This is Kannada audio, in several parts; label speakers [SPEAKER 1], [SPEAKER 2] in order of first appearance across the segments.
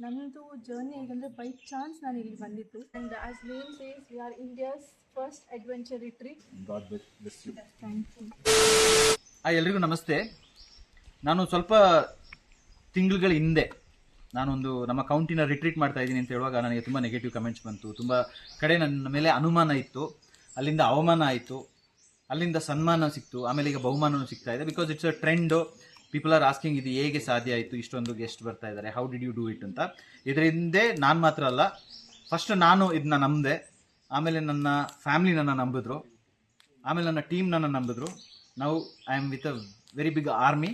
[SPEAKER 1] ನಮ್ಮದು ಜರ್ನಿ ಹೇಗಂದರೆ ಬೈ ಚಾನ್ಸ್ ನಾನು ಇಲ್ಲಿ ಬಂದಿದ್ದು and as name says we are India's first adventure retreat.
[SPEAKER 2] God bless you.
[SPEAKER 1] Thank you.
[SPEAKER 2] ಎಲ್ರಿಗೂ ನಮಸ್ತೆ. ನಾನು ಸ್ವಲ್ಪ ತಿಂಗಳುಗಳ ಹಿಂದೆ ನಾನೊಂದು ನಮ್ಮ ಕೌಂಟಿನ ರಿಟ್ರೀಟ್ ಮಾಡ್ತಾ ಇದ್ದೀನಿ ಅಂತ ಹೇಳುವಾಗ ನನಗೆ ತುಂಬ ನೆಗೆಟಿವ್ ಕಮೆಂಟ್ಸ್ ಬಂತು. ತುಂಬ ಕಡೆ ನನ್ನ ಮೇಲೆ ಅನುಮಾನ ಇತ್ತು, ಅಲ್ಲಿಂದ ಅವಮಾನ ಆಯಿತು, ಅಲ್ಲಿಂದ ಸನ್ಮಾನ ಸಿಕ್ತು, ಆಮೇಲೆ ಈಗ ಬಹುಮಾನವೂ ಸಿಗ್ತಾ ಇದೆ. Because it's a trend. People are asking ಇದು ಹೇಗೆ ಸಾಧ್ಯ ಆಯಿತು, ಇಷ್ಟೊಂದು ಗೆಸ್ಟ್ ಬರ್ತಾ ಇದ್ದಾರೆ, how did you do it ಅಂತ. ಇದರ ಹಿಂದೆ ನಾನು ಮಾತ್ರ ಅಲ್ಲ, ಫಸ್ಟ್ ನಾನು ಇದನ್ನ ನಂಬಿದೆ, ಆಮೇಲೆ ನನ್ನ ಫ್ಯಾಮಿಲಿ ನನ್ನ ನಂಬಿದ್ರು, ಆಮೇಲೆ ನನ್ನ ಟೀಮ್ ನನ್ನ ನಂಬಿದ್ರು. Now I am with a very big army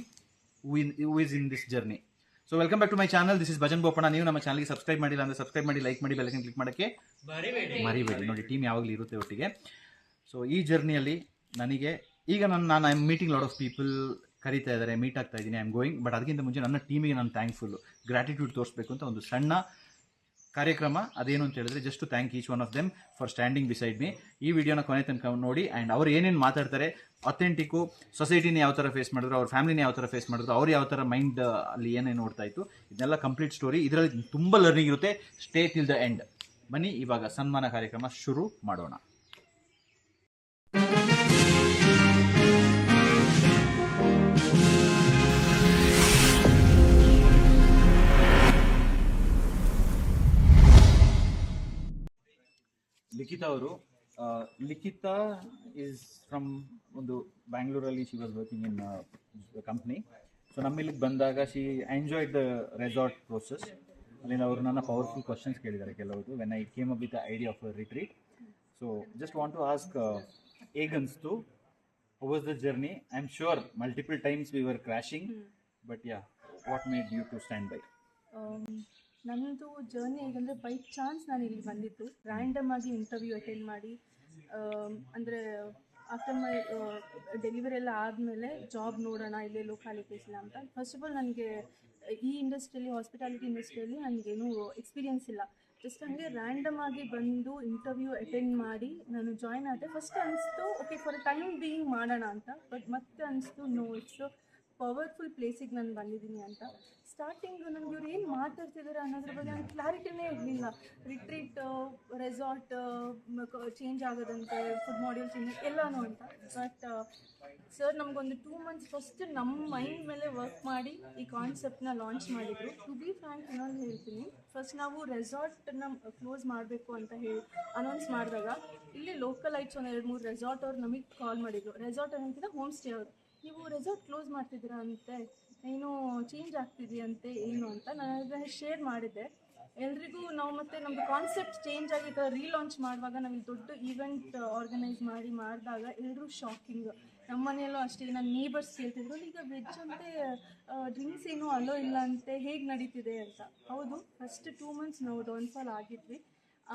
[SPEAKER 2] who is in this journey. So welcome back to my channel. This is Bhajan Bopanna. ನೀವು ನಮ್ಮ ಚಾನಲ್ಗೆ ಸಬ್ಸ್ಕ್ರೈಬ್ ಮಾಡಿಲ್ಲ ಅಂದರೆ ಸಬ್ಸ್ಕ್ರೈಬ್ ಮಾಡಿ, ಲೈಕ್ ಮಾಡಿ, ಬೆಲ್ ಐಕಾನ್ ಕ್ಲಿಕ್ ಮಾಡೋಕ್ಕೆ ಮರಿಬೇಡಿ. ನೋಡಿ, ಟೀಮ್ ಯಾವಾಗಲೂ ಇರುತ್ತೆ ಒಟ್ಟಿಗೆ. ಸೊ ಈ ಜರ್ನಿಯಲ್ಲಿ ನನಗೆ ಈಗ ನಾನು I am meeting lot of people, ಕರೀತಾ ಇದ್ದಾರೆ, ಮೀಟ್ ಆಗ್ತಾ ಇದ್ದೀನಿ, ಐ ಆಮ್ ಗೋಯಿಂಗ್. ಬಟ್ ಅದಕ್ಕಿಂತ ಮುಂಚೆ ನನ್ನ ಟೀಮಿಗೆ ನಾನು ಥ್ಯಾಂಕ್ಫುಲ್ಲು, ಗ್ರ್ಯಾಟಿಟ್ಯೂಡ್ ತೋರಿಸ್ಬೇಕು ಅಂತ ಒಂದು ಸಣ್ಣ ಕಾರ್ಯಕ್ರಮ. ಅದೇನು ಅಂತ ಹೇಳಿದ್ರೆ, just to thank each one of them for standing beside me. ಈ ವಿಡಿಯೋನ ಕೊನೆ ತನಕ ನೋಡಿ. ಆ್ಯಂಡ್ ಅವ್ರು ಏನೇನು ಮಾತಾಡ್ತಾರೆ, ಅಥೆಂಟಿಕ್ಕು, ಸೊಸೈಟಿನ ಯಾವ ಥರ ಫೇಸ್ ಮಾಡಿದ್ರು, ಅವ್ರ ಫ್ಯಾಮಿಲಿನ ಯಾವ ಥರ ಫೇಸ್ ಮಾಡಿದ್ರು, ಅವ್ರು ಯಾವ ಥರ ಮೈಂಡ್ ಅಲ್ಲಿ ಏನೇನು ನೋಡ್ತಾ ಇತ್ತು, ಇದನ್ನೆಲ್ಲ ಕಂಪ್ಲೀಟ್ ಸ್ಟೋರಿ. ಇದರಲ್ಲಿ ತುಂಬ ಲರ್ನಿಂಗ್ ಇರುತ್ತೆ. Stay till the end. ಬನ್ನಿ, ಇವಾಗ ಸನ್ಮಾನ ಕಾರ್ಯಕ್ರಮ ಶುರು ಮಾಡೋಣ. ಲಿಖಿತಾ ಅವರು, ಲಿಖಿತಾ ಈಸ್ ಫ್ರಮ್ ಒಂದು ಬ್ಯಾಂಗ್ಳೂರಲ್ಲಿ, she was working in company. So ನಮ್ಮಿಲ್ಲಿಗೆ ಬಂದಾಗ she enjoyed the resort process. ಅಲ್ಲಿಂದ ಅವರು ನನ್ನ ಪವರ್ಫುಲ್ ಕ್ವಶನ್ಸ್ ಕೇಳಿದ್ದಾರೆ ಕೆಲವರು, when I came up with the idea of a retreat. So just want to ask, ಹೇಗನ್ಸ್ತು, how was the journey? I am sure multiple times we were crashing, but yeah, what made you to stand by?
[SPEAKER 1] ನಮ್ಮದು ಜರ್ನಿ ಹೇಗಂದರೆ ಬೈ ಚಾನ್ಸ್ ನಾನು ಇಲ್ಲಿ ಬಂದಿದ್ದು, ರ್ಯಾಂಡಮ್ ಆಗಿ ಇಂಟರ್ವ್ಯೂ ಅಟೆಂಡ್ ಮಾಡಿ, ಅಂದರೆ ಆಫ್ಟರ್ ಮೈ ಡೆಲಿವರಿ ಎಲ್ಲ ಆದಮೇಲೆ ಜಾಬ್ ನೋಡೋಣ ಇಲ್ಲೇ ಲೋಕಾಲಿಟೀಸ್ ಇಲ್ಲ ಅಂತ. ಫಸ್ಟ್ ಆಫ್ ಆಲ್ ನನಗೆ ಈ ಇಂಡಸ್ಟ್ರಿಯಲ್ಲಿ, ಹಾಸ್ಪಿಟಾಲಿಟಿ ಇಂಡಸ್ಟ್ರಿಯಲ್ಲಿ ನನಗೇನು ಎಕ್ಸ್ಪೀರಿಯನ್ಸ್ ಇಲ್ಲ. ಜಸ್ಟ್ ಹಂಗೆ ರ್ಯಾಂಡಮ್ ಆಗಿ ಬಂದು ಇಂಟರ್ವ್ಯೂ ಅಟೆಂಡ್ ಮಾಡಿ ನಾನು ಜಾಯ್ನ್ ಆದೆ. ಫಸ್ಟ್ ಅನಿಸ್ತು ಓಕೆ ಫಾರ್ ಟೈಮ್ ಬೀಯಿಂಗ್ ಮಾಡೋಣ ಅಂತ, ಬಟ್ ಮತ್ತೆ ಅನಿಸ್ತು ನೋ, ಇಟ್ಸ್ ಪವರ್ಫುಲ್ ಪ್ಲೇಸಿಗೆ ನಾನು ಬಂದಿದ್ದೀನಿ ಅಂತ. ಸ್ಟಾರ್ಟಿಂಗು ನನಗೆ ಇವ್ರು ಏನು ಮಾತಾಡ್ತಿದ್ದಾರೆ ಅನ್ನೋದ್ರ ಬಗ್ಗೆ ನನಗೆ ಕ್ಲಾರಿಟಿನೇ ಇರಲಿಲ್ಲ. ರಿಟ್ರೀಟ್, ರೆಸಾರ್ಟ್, ಚೇಂಜ್ ಆಗೋದಂತೆ, ಫುಡ್ ಮಾಡ್ಯೂಲ್ ಚೇಂಜ್ ಎಲ್ಲನೂ ಅಂತ. ಬಟ್ ಸರ್ ನಮಗೊಂದು 2 months ಫಸ್ಟ್ ನಮ್ಮ ಮೈಂಡ್ ಮೇಲೆ ವರ್ಕ್ ಮಾಡಿ ಈ ಕಾನ್ಸೆಪ್ಟನ್ನ ಲಾಂಚ್ ಮಾಡಿದರು. ಟು ಬಿ ಫ್ರ್ಯಾಂಕ್ ಇನ್ನೊಂದು ಹೇಳ್ತೀನಿ, ಫಸ್ಟ್ ನಾವು ರೆಸಾರ್ಟನ್ನ ಕ್ಲೋಸ್ ಮಾಡಬೇಕು ಅಂತ ಹೇಳಿ ಅನೌನ್ಸ್ ಮಾಡಿದಾಗ ಇಲ್ಲಿ ಲೋಕಲ್ ಐಟ್ಸ್ ಒಂದು 2-3 ರೆಸಾರ್ಟ್ ಅವ್ರು ನಮಗೆ ಕಾಲ್ ಮಾಡಿದರು. ರೆಸಾರ್ಟ್ ಅನ್ನೋಕ್ಕಿಂತ ಹೋಮ್ ಸ್ಟೇ ಅವರು, ನೀವು ರೆಸಾರ್ಟ್ ಕ್ಲೋಸ್ ಮಾಡ್ತಿದ್ದೀರಾ ಅಂತೆ, ಏನು ಚೇಂಜ್ ಆಗ್ತಿದೆಯಂತೆ ಏನು ಅಂತ ನಾನು ಅದನ್ನು ಶೇರ್ ಮಾಡಿದ್ದೆ ಎಲ್ರಿಗೂ. ನಾವು ಮತ್ತೆ ನಮ್ಮದು ಕಾನ್ಸೆಪ್ಟ್ ಚೇಂಜ್ ಆಗಿ ರೀಲಾಂಚ್ ಮಾಡುವಾಗ ನಾವು ದೊಡ್ಡ ಈವೆಂಟ್ ಆರ್ಗನೈಸ್ ಮಾಡಿದಾಗ ಎಲ್ಲರೂ ಶಾಕಿಂಗ್. ನಮ್ಮ ಮನೆಯಲ್ಲೂ ಅಷ್ಟೇ, ನನ್ನ ನೇಬರ್ಸ್ ಕೇಳ್ತಿದ್ರು, ಈಗ ವೆಜ್ ಅಂತೆ, ಡ್ರಿಂಕ್ಸ್ ಏನೂ ಅಲೋ ಇಲ್ಲ ಅಂತೆ, ಹೇಗೆ ನಡೀತಿದೆ ಅಂತ. ಹೌದು, ಫಸ್ಟ್ 2 months ನಾವು ಡೌನ್ಫಾಲ್ ಆಗಿದ್ವಿ,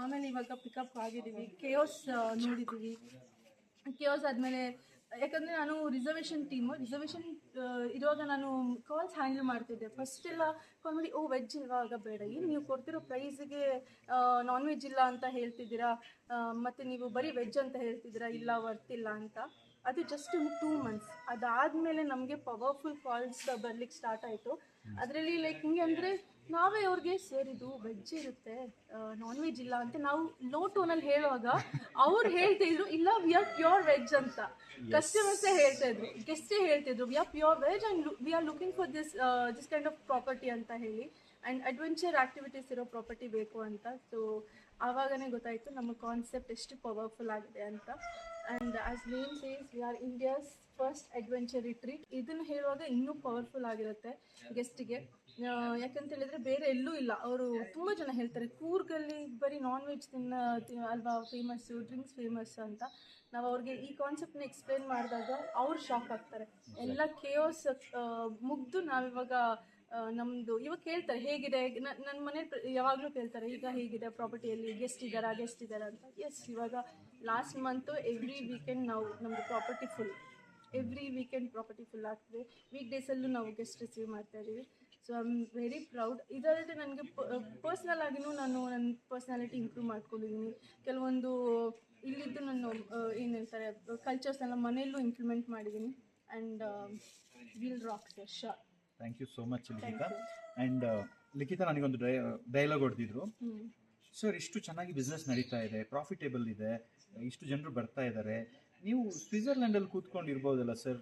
[SPEAKER 1] ಆಮೇಲೆ ಇವಾಗ ಪಿಕಪ್ ಆಗಿದ್ದೀವಿ. ಕೇಯೋಸ್ ನೋಡಿದ್ದೀವಿ. ಕೇಯೋಸ್ ಆದಮೇಲೆ, ಯಾಕಂದರೆ ನಾನು ರಿಸರ್ವೇಷನ್ ಇರುವಾಗ ನಾನು ಕಾಲ್ಸ್ ಹ್ಯಾಂಡಲ್ ಮಾಡ್ತಿದ್ದೆ. ಫಸ್ಟ್ ಎಲ್ಲ ಕಾಲ್ ಮಾಡಿ, ಓ ವೆಜ್ ಇರುವಾಗ ಬೇಡ, ಏನು ನೀವು ಕೊಡ್ತಿರೋ ಪ್ರೈಸಿಗೆ ನಾನ್ ವೆಜ್ ಇಲ್ಲ ಅಂತ ಹೇಳ್ತಿದ್ದೀರಾ, ಮತ್ತು ನೀವು ಬರೀ ವೆಜ್ ಅಂತ ಹೇಳ್ತಿದ್ದೀರಾ, ಇಲ್ಲ ವರ್ತಿಲ್ಲ ಅಂತ. ಅದು ಜಸ್ಟ್ 2 months. ಅದಾದಮೇಲೆ ನಮಗೆ ಪವರ್ಫುಲ್ ಕಾಲ್ಸ್ ಬರ್ಲಿಕ್ಕೆ ಸ್ಟಾರ್ಟ್ ಆಯಿತು. ಅದರಲ್ಲಿ ಲೈಕ್ ಹಿಂಗೆ ಅಂದರೆ, ನಾವೇ ಅವ್ರಿಗೆ ಸರ್ ಇದು ವೆಜ್ ಇರುತ್ತೆ, ನಾನ್ ವೆಜ್ ಇಲ್ಲ ಅಂತ ನಾವು ಲೋ ಟೋನಲ್ಲಿ ಹೇಳುವಾಗ ಅವ್ರು ಹೇಳ್ತಿದ್ರು, ಇಲ್ಲ ವಿ ಆರ್ ಪ್ಯೂರ್ ವೆಜ್ ಅಂತ. ಕಸ್ಟಮರ್ಸೇ ಹೇಳ್ತಾಯಿದ್ರು, ಗೆಸ್ಟೇ ಹೇಳ್ತಿದ್ರು, we are pure veg and we are looking for this kind of property ಅಂತ ಹೇಳಿ, ಆ್ಯಂಡ್ ಅಡ್ವೆಂಚರ್ ಆ್ಯಕ್ಟಿವಿಟೀಸ್ ಇರೋ ಪ್ರಾಪರ್ಟಿ ಬೇಕು ಅಂತ. ಸೊ ಆವಾಗನೇ ಗೊತ್ತಾಯಿತು ನಮ್ಮ ಕಾನ್ಸೆಪ್ಟ್ ಎಷ್ಟು ಪವರ್ಫುಲ್ ಆಗಿದೆ ಅಂತ. And as name says we are India's first adventure retreat. ಇದನ್ನು ಹೇಳುವಾಗ ಇನ್ನೂ ಪವರ್ಫುಲ್ ಆಗಿರುತ್ತೆ ಗೆಸ್ಟಿಗೆ. ಯಾಕಂತ ಹೇಳಿದರೆ ಬೇರೆ ಎಲ್ಲೂ ಇಲ್ಲ. ಅವರು ತುಂಬ ಜನ ಹೇಳ್ತಾರೆ, ಕೂರ್ಗಲ್ಲಿ ಬರೀ ನಾನ್ ವೆಜ್ ಅಲ್ವಾ ಫೇಮಸ್ಸು, ಡ್ರಿಂಕ್ಸ್ ಫೇಮಸ್ ಅಂತ. ನಾವು ಅವ್ರಿಗೆ ಈ ಕಾನ್ಸೆಪ್ಟ್ನ ಎಕ್ಸ್ಪ್ಲೇನ್ ಮಾಡಿದಾಗ ಅವ್ರು ಶಾಕ್ ಆಗ್ತಾರೆ. ಎಲ್ಲ ಕೇಯೋಸ್ ಮುಗ್ದು ನಾವಿವಾಗ ನಮ್ಮದು ಇವಾಗ ಕೇಳ್ತಾರೆ ಹೇಗಿದೆ, ನನ್ನ ಮನೇಲಿ ಯಾವಾಗಲೂ ಕೇಳ್ತಾರೆ, ಈಗ ಹೇಗಿದೆ ಪ್ರಾಪರ್ಟಿಯಲ್ಲಿ, ಗೆಸ್ಟ್ ಇದ್ದಾರಾ ಅಂತ. ಎಸ್, ಇವಾಗ ಲಾಸ್ಟ್ ಮಂತು ಎವ್ರಿ ವೀಕೆಂಡ್ ನಾವು ನಮ್ಮದು property full, every weekend property full ಆಗ್ತದೆ. ವೀಕ್ ಡೇಸಲ್ಲೂ ನಾವು ಗೆಸ್ಟ್ ರಿಸೀವ್ ಮಾಡ್ತಾಯಿದ್ದೀವಿ. So I am very proud. ಇದಲ್ಲದೆ ನನಗೆ ಪರ್ಸ್ನಲ್ ಆಗಿನೂ ನಾನು ನನ್ನ ಪರ್ಸ್ನಾಲಿಟಿ ಇಂಪ್ರೂವ್ ಮಾಡ್ಕೊಂಡಿದ್ದೀನಿ. ಕೆಲವೊಂದು ಇಲ್ಲಿದ್ದು ನಾನು ಏನು ಹೇಳ್ತಾರೆ ಕಲ್ಚರ್ಸ್ನೆಲ್ಲ ಮನೆಯಲ್ಲೂ ಇಂಪ್ಲಿಮೆಂಟ್ ಮಾಡಿದ್ದೀನಿ. And will rock the show.
[SPEAKER 2] Thank you so much Likhita. And Likhita ನನಗೊಂದು ಡೈಲಾಗ್ ಹೊಡೆದಿದ್ರು.
[SPEAKER 1] ಹ್ಮ್.
[SPEAKER 2] ಸರ್, ಇಷ್ಟು ಚೆನ್ನಾಗಿ ಬಿಸ್ನೆಸ್ ನಡೀತಾ ಇದೆ, ಪ್ರಾಫಿಟೇಬಲ್ ಇದೆ, ಇಷ್ಟು ಜನರು ಬರ್ತಾ ಇದ್ದಾರೆ, ನೀವು ಸ್ವಿಟ್ಜರ್ಲ್ಯಾಂಡಲ್ಲಿ ಕೂತ್ಕೊಂಡು ಇರ್ಬೋದಲ್ಲ ಸರ್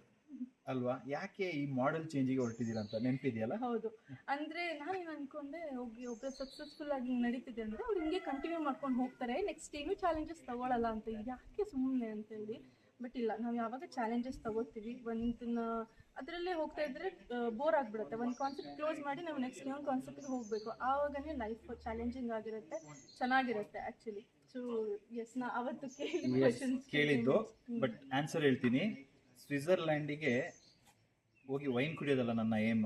[SPEAKER 2] ಅಲ್ವಾ, ಯಾಕೆ ಈ ಮಾಡೆಲ್ ಚೇಂಜಿಗೆ ಹೊರಟಿದ್ದೀರಾ ಅಂತ ನೆನಪಿದೆಯಲ್ಲ?
[SPEAKER 1] ಹೌದು. ಅಂದ್ರೆ ನಾನೇನು ಅನ್ಕೊಂಡೆ, ಹೋಗಿ ಒಬ್ಬರು ಸಕ್ಸಸ್ಫುಲ್ ಆಗಿ ನಡೀತಿದೆ ಅಂದ್ರೆ ಅವ್ರು ಹಿಂಗೆ ಕಂಟಿನ್ಯೂ ಮಾಡ್ಕೊಂಡು ಹೋಗ್ತಾರೆ, ನೆಕ್ಸ್ಟ್ ಏನು ಚಾಲೆಂಜಸ್ ತಗೊಳ್ಳಲ್ಲ ಅಂತ, ಯಾಕೆ ಸುಮ್ಮನೆ ಅಂತ ಹೇಳಿ. ಬಟ್ ಇಲ್ಲ, ನಾವು ಯಾವಾಗ ಚಾಲೆಂಜಸ್ ತಗೋತೀವಿ, ಒಂದನ್ನ ಅದರಲ್ಲೇ ಹೋಗ್ತಾ ಇದ್ರೆ ಬೋರ್ ಆಗಿಬಿಡುತ್ತೆ. ಒಂದು ಕಾನ್ಸೆಪ್ಟ್ ಕ್ಲೋಸ್ ಮಾಡಿ ನಾವು ನೆಕ್ಸ್ಟ್ ಇನ್ನೊಂದು ಕಾನ್ಸೆಪ್ಟ್ಗೆ ಹೋಗಬೇಕು, ಆವಾಗನೇ ಲೈಫ್ ಚಾಲೆಂಜಿಂಗ್ ಆಗಿರುತ್ತೆ, ಚೆನ್ನಾಗಿರುತ್ತೆ ಆ್ಯಕ್ಚುಲಿ. ಸೊ ಎಸ್, ನಾ ಅವತ್ತು
[SPEAKER 2] ಕೇಳಿದ್ದು, ಬಟ್ ಆನ್ಸರ್ ಹೇಳ್ತೀನಿ. ಸ್ವಿಟ್ಜರ್ಲ್ಯಾಂಡಿಗೆ ಹೋಗಿ ವೈನ್ ಕುಡಿಯೋದಲ್ಲ ನನ್ನ ಏಮ್,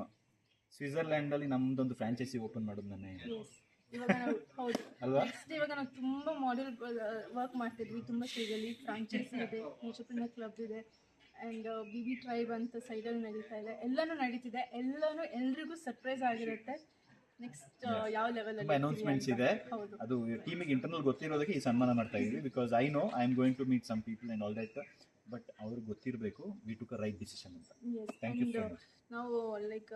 [SPEAKER 2] ಸ್ವಿಟ್ಜರ್ಲ್ಯಾಂಡಲ್ಲಿ ನಮ್ಮದೊಂದು ಫ್ರಾಂಚೈಸಿ ಓಪನ್ ಮಾಡೋದು ನನ್ನ ಏಮ್.
[SPEAKER 1] ಇವಾಗ ನಾವು ಹೌದು
[SPEAKER 2] ಅಲ್ವಾ?
[SPEAKER 1] ನೆಕ್ಸ್ಟ್ ಇವಾಗ ನಾವು ತುಂಬ ಮಾಡೆಲ್ ವರ್ಕ್ ಮಾಡ್ತಿದ್ವಿ, ತುಂಬ ಸ್ಟೇಜಲ್ಲಿ ಫ್ರಾಂಚೈಸಿ ಇದೆ, ನೇಚರ್ಪಿನ ಕ್ಲಬ್ ಇದೆ, ಆ್ಯಂಡ್ BB ಟ್ರೈಬ್ ಅಂತ ಸೈಡಲ್ಲಿ ನಡೀತಾ ಇದೆ, ಎಲ್ಲನೂ ನಡೀತಿದೆ, ಎಲ್ಲನೂ ಎಲ್ರಿಗೂ ಸರ್ಪ್ರೈಸ್ ಆಗಿರುತ್ತೆ. ನೆಕ್ಸ್ಟ್ ಯಾವ ಲೆವೆಲಲ್ಲಿ
[SPEAKER 2] ಅನೌನ್ಸ್ಮೆಂಟ್ಸ್ ಇದೆ.
[SPEAKER 1] ಹೌದು.
[SPEAKER 2] ಅದು ಟೀಮಿಗೆ ಇಂಟರ್ನಲ್ ಗೊತ್ತಿರೋದಕ್ಕೆ ಈ ಸನ್ಮಾನ ಮಾಡ್ತಾ ಇದ್ವಿ, because I know I am going to meet some people and all that, but ಅವ್ರಿಗೆ ಗೊತ್ತಿರಬೇಕು we took a right decision ಅಂತ. Thank you so much.
[SPEAKER 1] ನಾವು ಲೈಕ್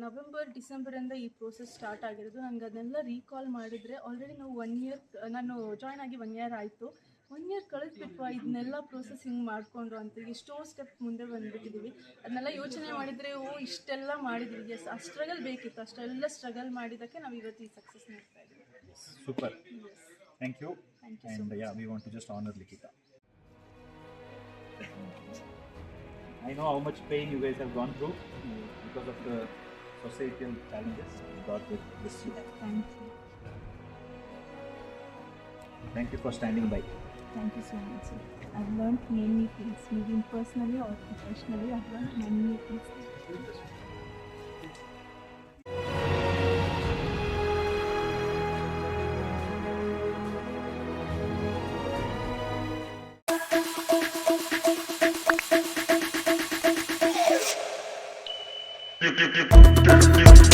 [SPEAKER 1] ನವೆಂಬರ್ ಡಿಸೆಂಬರಿಂದ ಈ ಪ್ರೋಸೆಸ್ ಸ್ಟಾರ್ಟ್ ಆಗಿರೋದು. ನನಗೆ ಅದನ್ನೆಲ್ಲ ರೀಕಾಲ್ ಮಾಡಿದರೆ ಆಲ್ರೆಡಿ ನಾವು 1 ಇಯರ್, ನಾನು ಜಾಯ್ನ್ ಆಗಿ 1 ಇಯರ್ ಆಯಿತು. 1 ಇಯರ್ ಕಳೆದ್ಬಿಟ್ವಾ ಇದನ್ನೆಲ್ಲ ಪ್ರೋಸೆಸ್ ಹಿಂಗೆ ಮಾಡಿಕೊಂಡು ಅಂತ ಎಷ್ಟೋ ಸ್ಟೆಪ್ ಮುಂದೆ ಬಂದುಬಿಟ್ಟಿದ್ದೀವಿ. ಅದನ್ನೆಲ್ಲ ಯೋಚನೆ ಮಾಡಿದರೆ ಇಷ್ಟೆಲ್ಲ ಮಾಡಿದ್ವಿ, ಎಸ್ ಆ ಸ್ಟ್ರಗಲ್ ಬೇಕಿತ್ತು, ಅಷ್ಟೆಲ್ಲ ಸ್ಟ್ರಗಲ್ ಮಾಡಿದ್ದಕ್ಕೆ ನಾವು ಇವತ್ತು ಈ ಸಕ್ಸಸ್ ಮಾಡ್ತಾ ಇದ್ದೀವಿ.
[SPEAKER 2] Super, thank you.
[SPEAKER 1] Thank you.
[SPEAKER 2] And yeah, we want to just honor Likhita. I know how much pain you guys have gone through because of the societal challenges. God will bless you.
[SPEAKER 1] Thank you.
[SPEAKER 2] Thank you for standing by.
[SPEAKER 1] Thank you so much, sir. I've learned many things, maybe personally or professionally. I've learned many things.
[SPEAKER 3] Thank you.